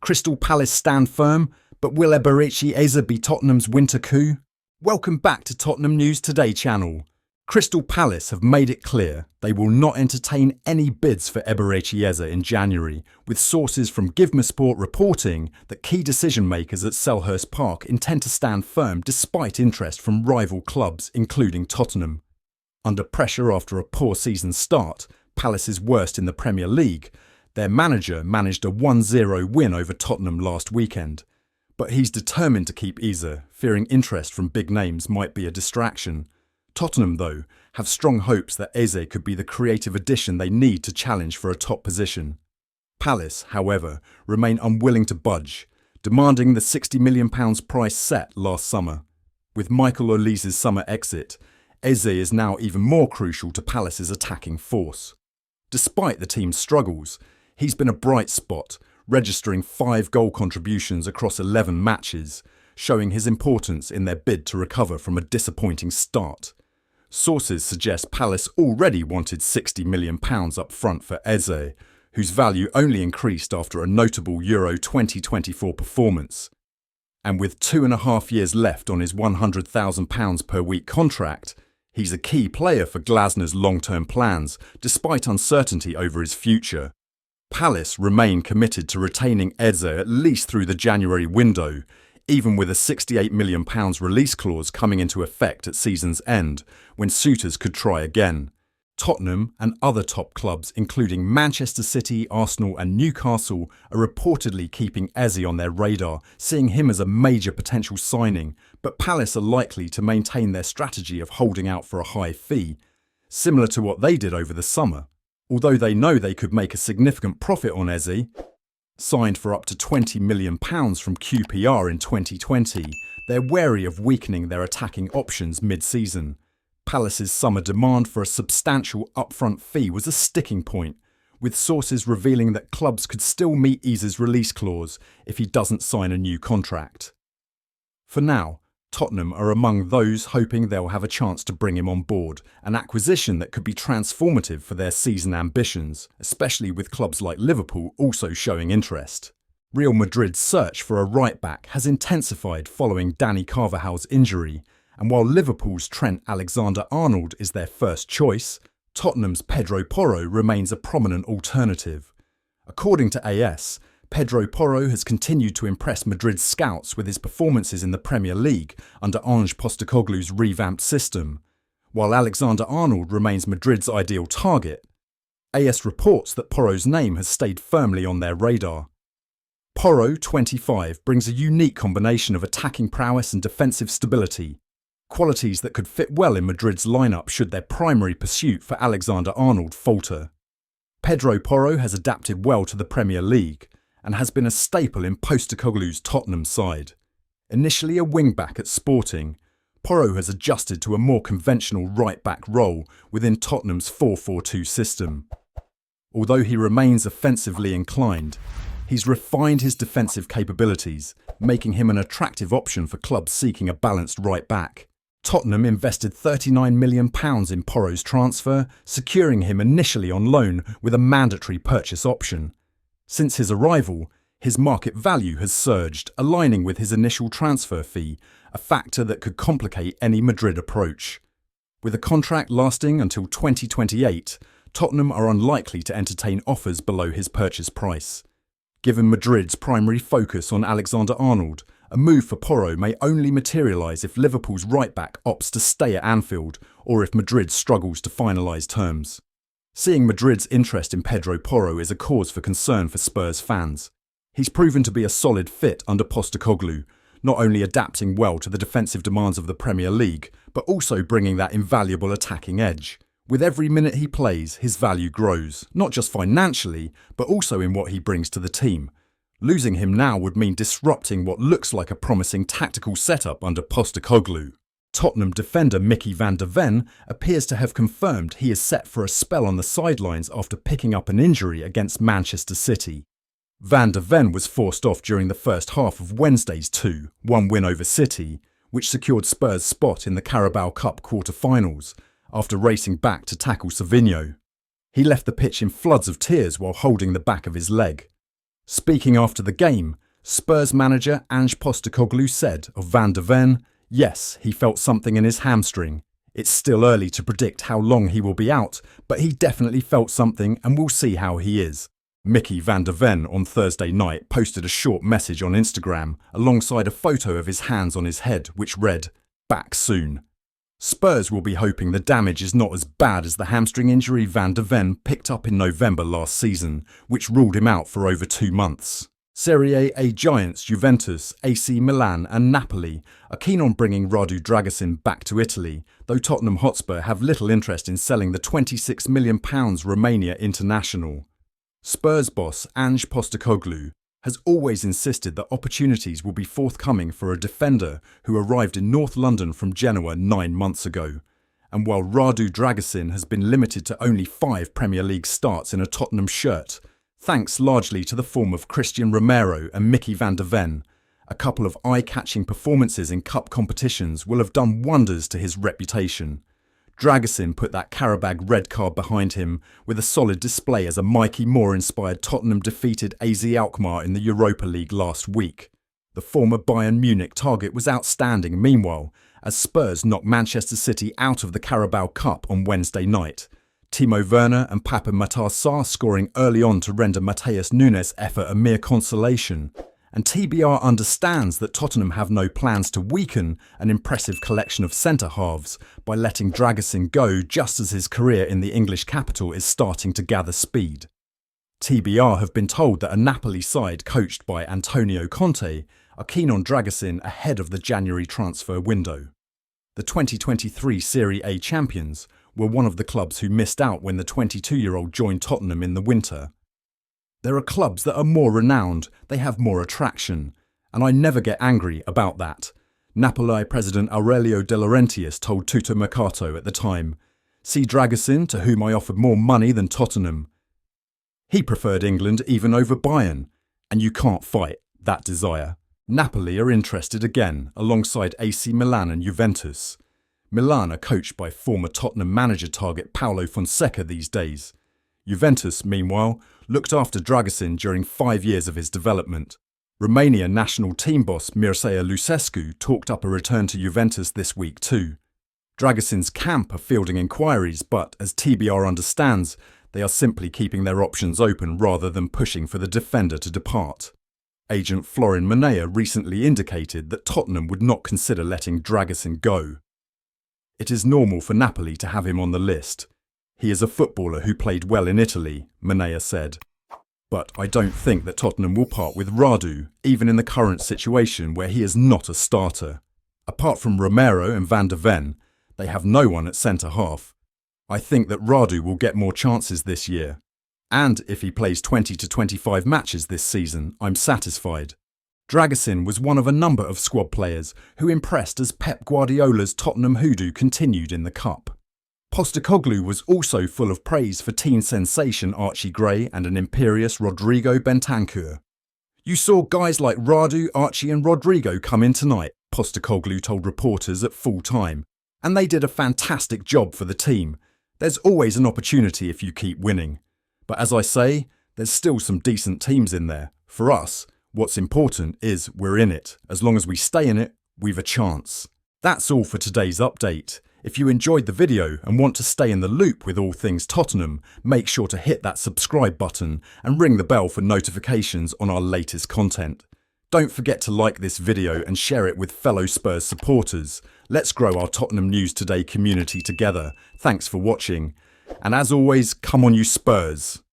Crystal Palace stand firm, but will Eberechi Eze be Tottenham's winter coup? Welcome back to Tottenham News Today channel. Crystal Palace have made it clear they will not entertain any bids for Eberechi Eze in January, with sources from GIVEMESPORT reporting that key decision makers at Selhurst Park intend to stand firm despite interest from rival clubs including Tottenham. Under pressure after a poor season start, Palace's worst in the Premier League, their manager managed a 1-0 win over Tottenham last weekend. But he's determined to keep Eze, fearing interest from big names might be a distraction. Tottenham, though, have strong hopes that Eze could be the creative addition they need to challenge for a top position. Palace, however, remain unwilling to budge, demanding the £60 million price set last summer. With Michael Olise's summer exit, Eze is now even more crucial to Palace's attacking force. Despite the team's struggles, he's been a bright spot, registering 5 goal contributions across 11 matches, showing his importance in their bid to recover from a disappointing start. Sources suggest Palace already wanted £60 million up front for Eze, whose value only increased after a notable Euro 2024 performance. And with 2.5 years left on his £100,000 per week contract, he's a key player for Glasner's long-term plans, despite uncertainty over his future. Palace remain committed to retaining Eze at least through the January window, even with a £68 million release clause coming into effect at season's end, when suitors could try again. Tottenham and other top clubs, including Manchester City, Arsenal and Newcastle, are reportedly keeping Eze on their radar, seeing him as a major potential signing, but Palace are likely to maintain their strategy of holding out for a high fee, similar to what they did over the summer. Although they know they could make a significant profit on Eze, signed for up to £20 million from QPR in 2020, they're wary of weakening their attacking options mid-season. Palace's summer demand for a substantial upfront fee was a sticking point, with sources revealing that clubs could still meet Eze's release clause if he doesn't sign a new contract. For now, Tottenham are among those hoping they'll have a chance to bring him on board, an acquisition that could be transformative for their season ambitions, especially with clubs like Liverpool also showing interest. Real Madrid's search for a right-back has intensified following Dani Carvajal's injury, and while Liverpool's Trent Alexander-Arnold is their first choice, Tottenham's Pedro Porro remains a prominent alternative. According to AS, Pedro Porro has continued to impress Madrid's scouts with his performances in the Premier League under Ange Postecoglou's revamped system. While Alexander-Arnold remains Madrid's ideal target, AS reports that Porro's name has stayed firmly on their radar. Porro, 25, brings a unique combination of attacking prowess and defensive stability, qualities that could fit well in Madrid's lineup should their primary pursuit for Alexander-Arnold falter. Pedro Porro has adapted well to the Premier League and has been a staple in Postecoglou's Tottenham side. Initially a wing-back at Sporting, Porro has adjusted to a more conventional right-back role within Tottenham's 4-4-2 system. Although he remains offensively inclined, he's refined his defensive capabilities, making him an attractive option for clubs seeking a balanced right-back. Tottenham invested £39 million in Porro's transfer, securing him initially on loan with a mandatory purchase option. Since his arrival, his market value has surged, aligning with his initial transfer fee, a factor that could complicate any Madrid approach. With a contract lasting until 2028, Tottenham are unlikely to entertain offers below his purchase price. Given Madrid's primary focus on Alexander-Arnold, a move for Porro may only materialise if Liverpool's right-back opts to stay at Anfield or if Madrid struggles to finalise terms. Seeing Madrid's interest in Pedro Porro is a cause for concern for Spurs fans. He's proven to be a solid fit under Postecoglou, not only adapting well to the defensive demands of the Premier League, but also bringing that invaluable attacking edge. With every minute he plays, his value grows, not just financially, but also in what he brings to the team. Losing him now would mean disrupting what looks like a promising tactical setup under Postecoglou. Tottenham defender Micky van der Ven appears to have confirmed he is set for a spell on the sidelines after picking up an injury against Manchester City. Van der Ven was forced off during the first half of Wednesday's 2-1 win over City, which secured Spurs' spot in the Carabao Cup quarter-finals after racing back to tackle Savinho. He left the pitch in floods of tears while holding the back of his leg. Speaking after the game, Spurs manager Ange Postecoglou said of Van de Ven, yes, he felt something in his hamstring. It's still early to predict how long he will be out, but he definitely felt something and we'll see how he is. Micky Van de Ven on Thursday night posted a short message on Instagram alongside a photo of his hands on his head which read, "Back soon." Spurs will be hoping the damage is not as bad as the hamstring injury Van de Ven picked up in November last season, which ruled him out for over 2 months. Serie A giants Juventus, AC Milan and Napoli are keen on bringing Radudrasin back to Italy, though Tottenham Hotspur have little interest in selling the £26 million Romania international. Spurs boss Ange Postecoglou has always insisted that opportunities will be forthcoming for a defender who arrived in North London from Genoa 9 months ago. And while Radudrasin has been limited to only 5 Premier League starts in a Tottenham shirt, thanks largely to the form of Christian Romero and Micky Van de Ven, a couple of eye-catching performances in cup competitions will have done wonders to his reputation. Dragusin put that Carabao red card behind him with a solid display as a Mikey Moore-inspired Tottenham defeated AZ Alkmaar in the Europa League last week. The former Bayern Munich target was outstanding meanwhile, as Spurs knocked Manchester City out of the Carabao Cup on Wednesday night. Timo Werner and Pape Matar Sarr scoring early on to render Matheus Nunes' effort a mere consolation. And TBR understands that Tottenham have no plans to weaken an impressive collection of centre-halves by letting Dragusin go just as his career in the English capital is starting to gather speed. TBR have been told that a Napoli side coached by Antonio Conte are keen on Dragusin ahead of the January transfer window. The 2023 Serie A champions were one of the clubs who missed out when the 22-year-old joined Tottenham in the winter. There are clubs that are more renowned, they have more attraction, and I never get angry about that. Napoli president Aurelio De Laurentiis told Tutto Mercato at the time, "See Dragusin, to whom I offered more money than Tottenham. He preferred England even over Bayern, and you can't fight that desire." Napoli are interested again, alongside AC Milan and Juventus. Milan are coached by former Tottenham manager target Paulo Fonseca these days. Juventus, meanwhile, looked after Dragusin during 5 years of his development. Romania national team boss Mircea Lucescu talked up a return to Juventus this week too. Dragusin's camp are fielding inquiries, but as TBR understands, they are simply keeping their options open rather than pushing for the defender to depart. Agent Florin Manea recently indicated that Tottenham would not consider letting Dragusin go. It is normal for Napoli to have him on the list. He is a footballer who played well in Italy, Manea said. But I don't think that Tottenham will part with Radu, even in the current situation where he is not a starter. Apart from Romero and Van de Ven, they have no one at centre-half. I think that Radu will get more chances this year. And if he plays 20 to 25 matches this season, I'm satisfied. Dragusin was one of a number of squad players who impressed as Pep Guardiola's Tottenham hoodoo continued in the Cup. Postecoglou was also full of praise for teen sensation Archie Gray and an imperious Rodrigo Bentancur. "You saw guys like Radu, Archie and Rodrigo come in tonight," Postecoglou told reporters at full time, "and they did a fantastic job for the team. There's always an opportunity if you keep winning. But as I say, there's still some decent teams in there. For us, what's important is we're in it. As long as we stay in it, we've a chance." That's all for today's update. If you enjoyed the video and want to stay in the loop with all things Tottenham, make sure to hit that subscribe button and ring the bell for notifications on our latest content. Don't forget to like this video and share it with fellow Spurs supporters. Let's grow our Tottenham News Today community together. Thanks for watching. And as always, come on you Spurs!